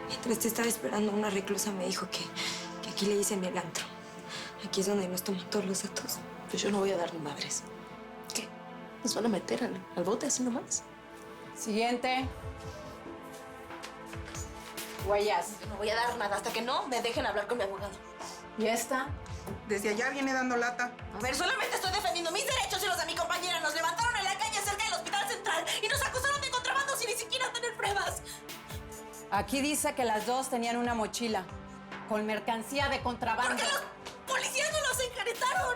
Mientras te estaba esperando, una reclusa me dijo que aquí le dicen el antro. Aquí es donde nos toman todos los datos. Pues yo no voy a dar ni madres. ¿Qué? ¿Nos van a meter al bote así nomás? Siguiente. Huellas. Yo no voy a dar nada hasta que no me dejen hablar con mi abogado. ¿Y esta? Desde allá viene dando lata. A ver, solamente estoy defendiendo mis derechos y los de mi compañera. Nos levantaron en la calle cerca del Hospital Central y nos acusaron de contrabando sin ni siquiera tener pruebas. Aquí dice que las dos tenían una mochila con mercancía de contrabando. ¿Por qué los policías no los encaretaron?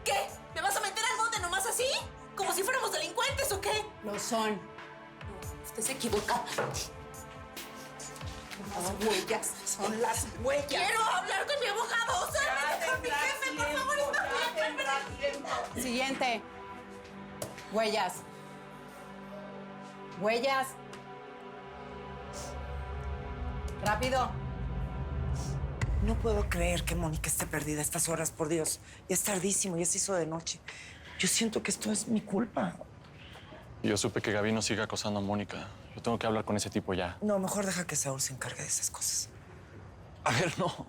¿Qué? ¿Me vas a meter al bote nomás así? ¿Como si fuéramos delincuentes o qué? Lo son. No, usted se equivoca. Las huellas. Son las huellas. Quiero hablar con mi abogado. O sea, con mi jefe, por favor. Siguiente. Huellas. Huellas. Rápido. No puedo creer que Mónica esté perdida a estas horas, por Dios. Ya es tardísimo, ya se hizo de noche. Yo siento que esto es mi culpa. Yo supe que Gabino sigue acosando a Mónica. Yo tengo que hablar con ese tipo ya. No, mejor deja que Saúl se encargue de esas cosas. A ver, no.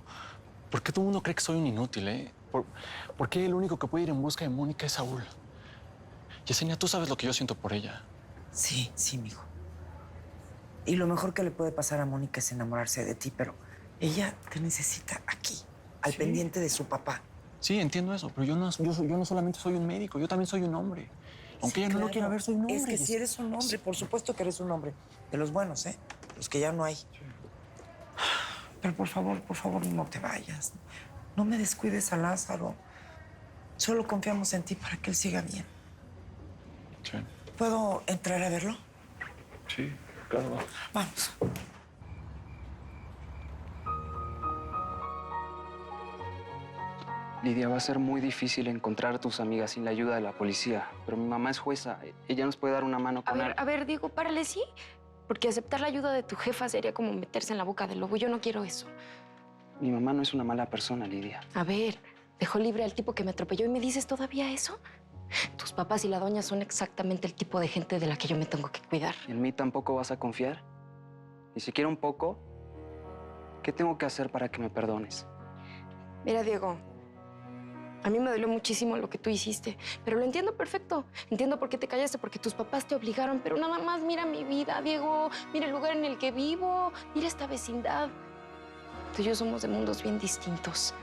¿Por qué todo el mundo cree que soy un inútil, eh? ¿Por qué el único que puede ir en busca de Mónica es Saúl? Yesenia, tú sabes lo que yo siento por ella. Sí, mijo. Y lo mejor que le puede pasar a Mónica es enamorarse de ti, pero ella te necesita aquí, al pendiente de su papá. Sí, entiendo eso, pero yo no solamente soy un médico, yo también soy un hombre. Aunque Sí, ella no claro. lo quiera ver, soy un hombre. Es que si eres un hombre, por supuesto que eres un hombre. De los buenos, ¿eh? Los que ya no hay. Pero por favor, no te vayas. No me descuides a Lázaro. Solo confiamos en ti para que él siga bien. Sí, ¿Puedo entrar a verlo? sí, claro. Vamos. Lidia, va a ser muy difícil encontrar a tus amigas sin la ayuda de la policía, pero mi mamá es jueza. Ella nos puede dar una mano con A ver, Diego, párale, sí. Porque aceptar la ayuda de tu jefa sería como meterse en la boca del lobo. Yo no quiero eso. Mi mamá no es una mala persona, Lidia. A ver, dejó libre al tipo que me atropelló y me dices todavía eso. Tus papás y la doña son exactamente el tipo de gente de la que yo me tengo que cuidar. ¿En mí tampoco vas a confiar? Ni siquiera un poco. ¿Qué tengo que hacer para que me perdones? Mira, Diego, a mí me dolió muchísimo lo que tú hiciste, pero lo entiendo perfecto. Entiendo por qué te callaste, porque tus papás te obligaron, pero nada más mira mi vida, Diego. Mira el lugar en el que vivo, mira esta vecindad. Tú y yo somos de mundos bien distintos.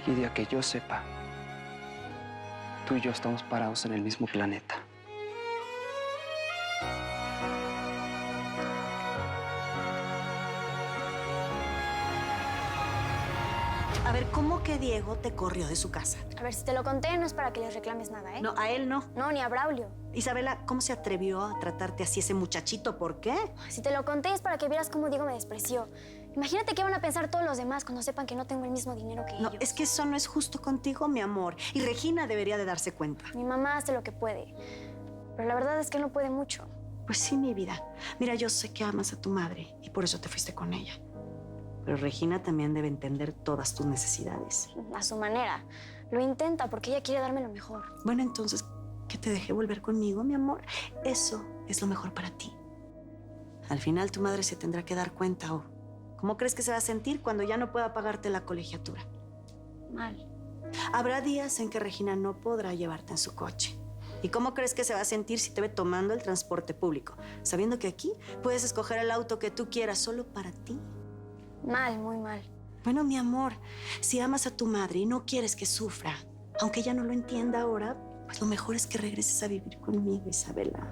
Lidia, que yo sepa, tú y yo estamos parados en el mismo planeta. A ver, ¿cómo que Diego te corrió de su casa? A ver, si te lo conté, no es para que les reclames nada, ¿eh? No, a él no. No, ni a Braulio. Isabela, ¿cómo se atrevió a tratarte así ese muchachito? ¿Por qué? Si te lo conté es para que vieras cómo Diego me despreció. Imagínate qué van a pensar todos los demás cuando sepan que no tengo el mismo dinero que No, ellos. es que eso no es justo contigo, mi amor. Y Regina debería de darse cuenta. Mi mamá hace lo que puede, pero la verdad es que no puede mucho. Pues sí, mi vida. Mira, yo sé que amas a tu madre y por eso te fuiste con ella. Pero Regina también debe entender todas tus necesidades. A su manera. Lo intenta porque ella quiere darme lo mejor. Bueno, entonces, que te deje volver conmigo, mi amor. Eso es lo mejor para ti. Al final tu madre se tendrá que dar cuenta, ¿o cómo crees que se va a sentir cuando ya no pueda pagarte la colegiatura? Mal. Habrá días en que Regina no podrá llevarte en su coche. ¿Y cómo crees que se va a sentir si te ve tomando el transporte público, sabiendo que aquí puedes escoger el auto que tú quieras solo para ti? Mal, muy mal. Bueno, mi amor, si amas a tu madre y no quieres que sufra, aunque ella no lo entienda ahora, pues lo mejor es que regreses a vivir conmigo, Isabela.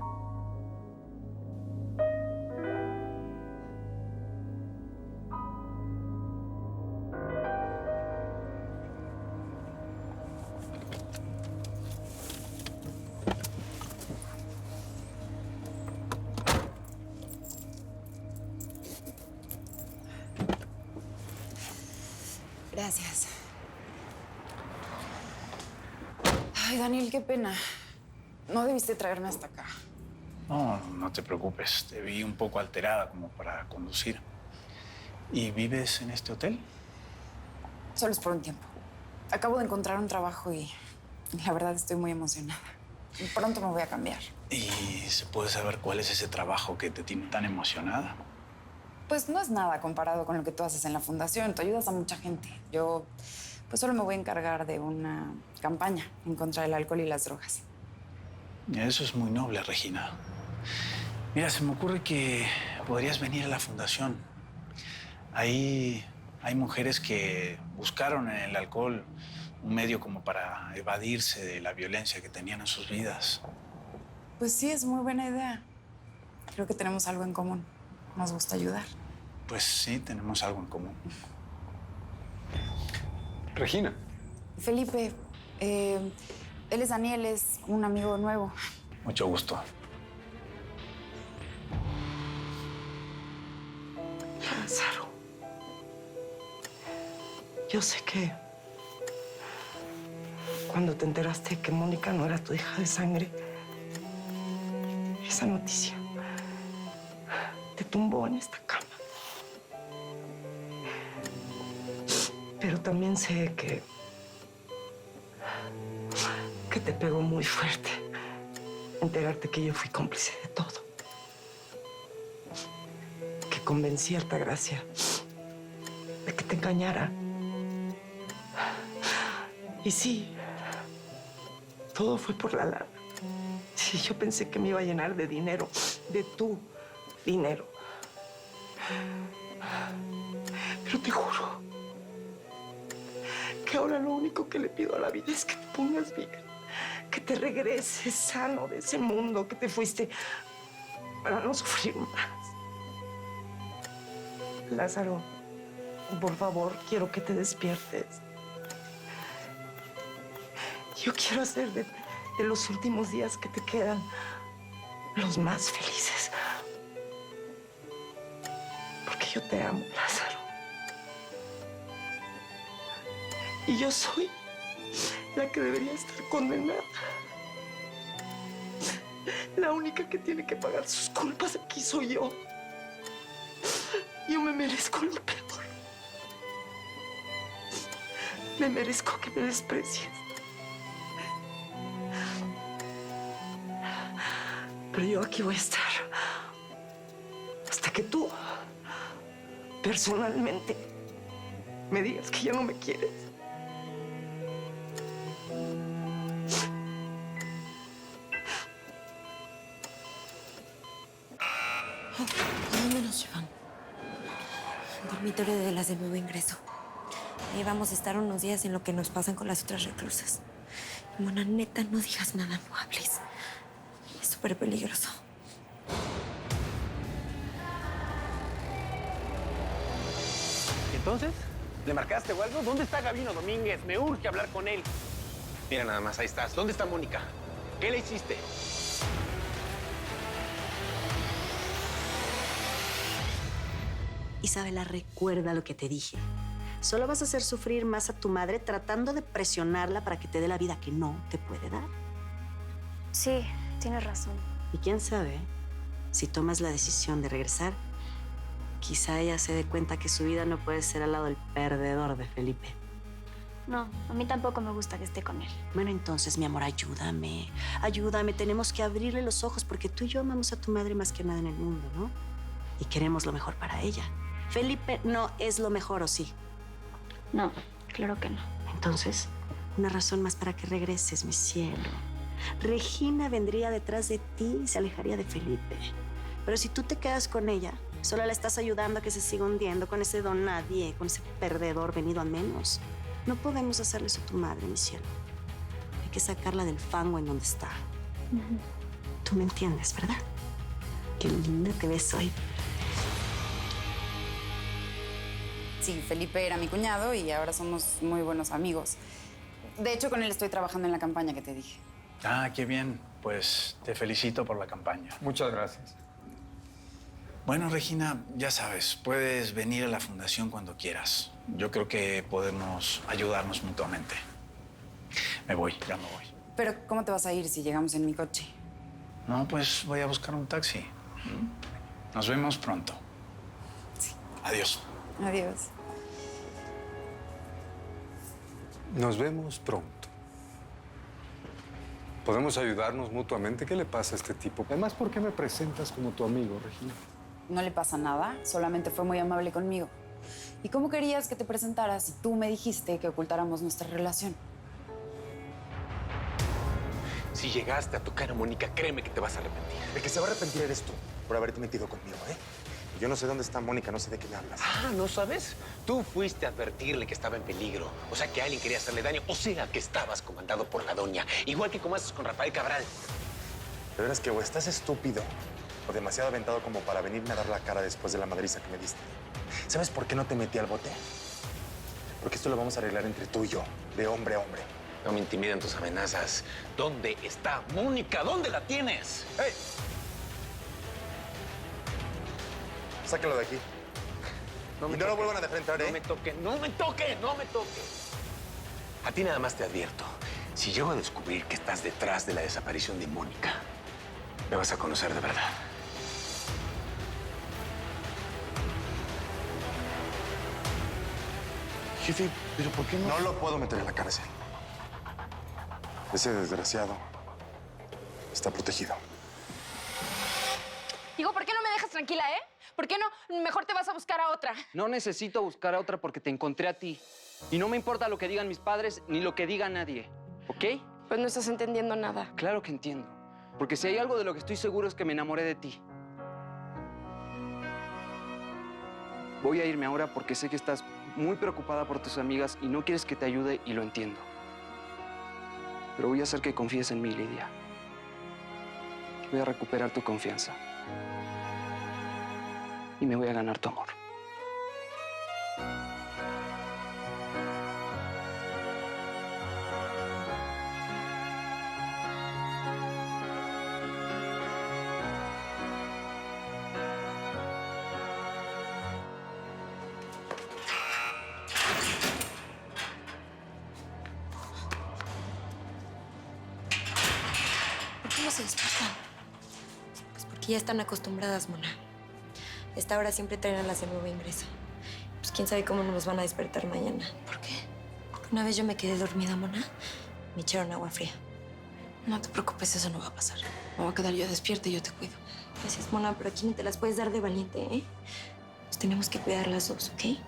Gracias. Ay, Daniel, qué pena. No debiste traerme hasta acá. No, no te preocupes. Te vi un poco alterada como para conducir. ¿Y vives en este hotel? Solo es por un tiempo. Acabo de encontrar un trabajo y la verdad estoy muy emocionada. pronto me voy a cambiar. ¿Y se puede saber cuál es ese trabajo que te tiene tan emocionada? Pues no es nada comparado con lo que tú haces en la fundación. Tú ayudas a mucha gente. Yo, pues solo me voy a encargar de una campaña en contra del alcohol y las drogas. Eso es muy noble, Regina. Mira, se me ocurre que podrías venir a la fundación. Ahí hay mujeres que buscaron en el alcohol un medio como para evadirse de la violencia que tenían en sus vidas. Pues sí, es muy buena idea. Creo que tenemos algo en común. Nos gusta ayudar. Pues sí, tenemos algo en común. Regina. Felipe, él es Daniel, es un amigo nuevo. Mucho gusto. Lázaro, yo sé que cuando te enteraste que Mónica no era tu hija de sangre, esa noticia te tumbó en esta cama. Pero también sé que te pegó muy fuerte enterarte que yo fui cómplice de todo. Que convencí a Altagracia de que te engañara. Y sí, todo fue por la lana. Sí, yo pensé que me iba a llenar de dinero, de tu dinero. Pero te juro que ahora lo único que le pido a la vida es que te pongas bien, que te regreses sano de ese mundo que te fuiste para no sufrir más. Lázaro, por favor, quiero que te despiertes. Yo quiero hacer de los últimos días que te quedan los más felices. Porque yo te amo, Lázaro. Y yo soy la que debería estar condenada. La única que tiene que pagar sus culpas aquí soy yo. Yo me merezco lo peor. Me merezco que me desprecies. Pero yo aquí voy a estar hasta que tú, personalmente, me digas que ya no me quieres. ¿A dónde nos llevan? Dormitorio de las de nuevo ingreso. Ahí vamos a estar unos días en lo que nos pasan con las otras reclusas. Mona, neta, no digas nada, no hables. Es súper peligroso. ¿Entonces? ¿Le marcaste o algo? ¿Dónde está Gabino Domínguez? Me urge hablar con él. Mira nada más, ahí estás. ¿Dónde está Mónica? ¿Qué le hiciste? Isabela, recuerda lo que te dije. Solo vas a hacer sufrir más a tu madre tratando de presionarla para que te dé la vida que no te puede dar. Sí, tienes razón. Y quién sabe, si tomas la decisión de regresar, quizá ella se dé cuenta que su vida no puede ser al lado del perdedor de Felipe. No, a mí tampoco me gusta que esté con él. Bueno, entonces, mi amor, ayúdame. Ayúdame, tenemos que abrirle los ojos porque tú y yo amamos a tu madre más que nada en el mundo, ¿no? Y queremos lo mejor para ella. Felipe no es lo mejor, ¿o sí? No, claro que no. Entonces, una razón más para que regreses, mi cielo. Regina vendría detrás de ti y se alejaría de Felipe. Pero si tú te quedas con ella, solo la estás ayudando a que se siga hundiendo con ese don nadie, con ese perdedor venido a menos. No podemos hacerle eso a tu madre, mi cielo. Hay que sacarla del fango en donde está. Tú me entiendes, ¿verdad? Qué linda te ves hoy. Sí, Felipe era mi cuñado y ahora somos muy buenos amigos. De hecho, con él estoy trabajando en la campaña que te dije. Ah, qué bien. Pues te felicito por la campaña. Muchas gracias. Bueno, Regina, ya sabes, puedes venir a la fundación cuando quieras. Yo creo que podemos ayudarnos mutuamente. Me voy, ya me voy. Pero, ¿cómo te vas a ir si llegamos en mi coche? No, pues voy a buscar un taxi. Nos vemos pronto. Sí. Adiós. Adiós. Nos vemos pronto. Podemos ayudarnos mutuamente. ¿Qué le pasa a este tipo? Además, ¿por qué me presentas como tu amigo, Regina? No le pasa nada, solamente fue muy amable conmigo. ¿Y cómo querías que te presentaras si tú me dijiste que ocultáramos nuestra relación? Si llegaste a tocar a Mónica, créeme que te vas a arrepentir. El que se va a arrepentir eres tú por haberte metido conmigo, ¿eh? Yo no sé dónde está Mónica, no sé de qué me hablas. Ah, ¿no sabes? Tú fuiste a advertirle que estaba en peligro. O sea, que alguien quería hacerle daño. O sea, que estabas comandado por la doña. Igual que como haces con Rafael Cabral. De veras que o estás estúpido o demasiado aventado como para venirme a dar la cara después de la madriza que me diste. ¿Sabes por qué no te metí al bote? Porque esto lo vamos a arreglar entre tú y yo, de hombre a hombre. No me intimidan tus amenazas. ¿Dónde está Mónica? ¿Dónde la tienes? ¡Hey! Sáquenlo de aquí. No lo vuelvan a defrentar, ¿eh? No me toque, no me toque, no me toque. A ti nada más te advierto. Si llego a descubrir que estás detrás de la desaparición de Mónica, me vas a conocer de verdad. Jefe, ¿pero por qué no? No lo puedo meter en la cárcel. Ese desgraciado está protegido. Digo, ¿por qué no me dejas tranquila, eh? ¿Por qué no? Mejor te vas a buscar a otra. No necesito buscar a otra porque te encontré a ti. Y no me importa lo que digan mis padres ni lo que diga nadie, ¿ok? Pues no estás entendiendo nada. Claro que entiendo. Porque si hay algo de lo que estoy seguro es que me enamoré de ti. Voy a irme ahora porque sé que estás muy preocupada por tus amigas y no quieres que te ayude y lo entiendo. Pero voy a hacer que confíes en mí, Lidia. Voy a recuperar tu confianza. Y me voy a ganar tu amor. ¿Por qué no se despiertan? Pues porque ya están acostumbradas, Mona. A esta hora siempre traen a las de nuevo ingreso. Pues quién sabe cómo nos van a despertar mañana. ¿Por qué? Porque una vez yo me quedé dormida, Mona. Me echaron agua fría. No te preocupes, eso no va a pasar. Me voy a quedar yo despierta y yo te cuido. Gracias, Mona, pero aquí no te las puedes dar de valiente, ¿eh? Nos tenemos que cuidar las dos, ¿ok?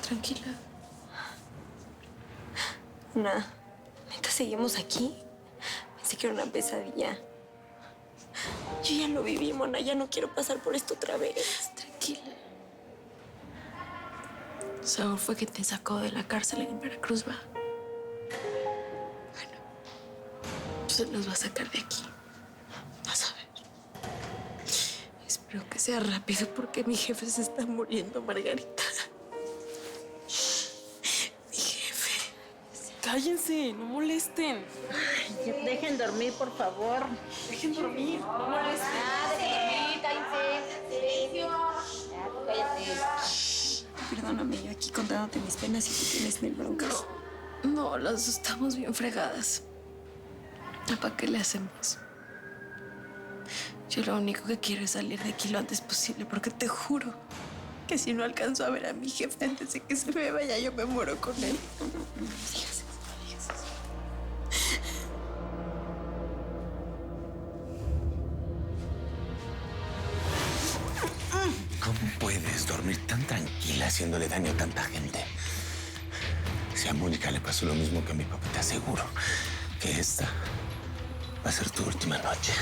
Tranquila. Mona, ¿neta seguimos aquí? Pensé que era una pesadilla. Yo ya lo viví, Mona. Ya no quiero pasar por esto otra vez. Tranquila. Saúl fue quien te sacó de la cárcel en Veracruz, ¿va? Bueno, se nos va a sacar de aquí. Vas a ver. Espero que sea rápido porque mi jefe se está muriendo, Margarita. Cállense, no molesten. Ay, dejen dormir, por favor. Dejen dormir, no molesten. Perdóname, yo aquí contándote mis penas y tú tienes mil broncas. No, las dos estamos bien fregadas. ¿Para qué le hacemos? Yo lo único que quiero es salir de aquí lo antes posible, porque te juro que si no alcanzo a ver a mi jefe antes de que se me vaya, yo me muero con él. No digas eso, no digas eso. ¿Cómo puedes dormir tan tranquila haciéndole daño a tanta gente? Si a Mónica le pasó lo mismo que a mi papá, te aseguro que esta va a ser tu última noche.